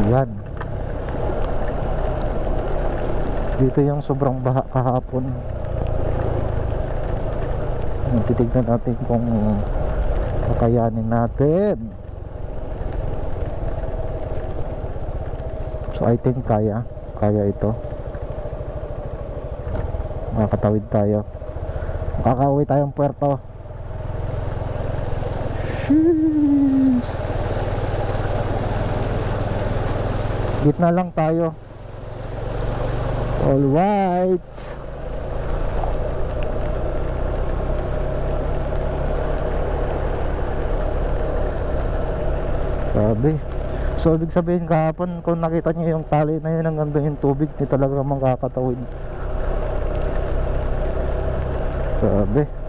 Yan. Dito yung sobrang baha kahapon. Titignan natin kung kakayanin natin. So I think kaya ito. Makakatawid tayo. Makakauwi tayong puerto. Sheesh. Gitna lang tayo. Alright. Sabi. So ibig sabihin kahapon kung nakita niyo yung tali na yun hanggang doon yung tubig, di talaga makakatawid. Sabi.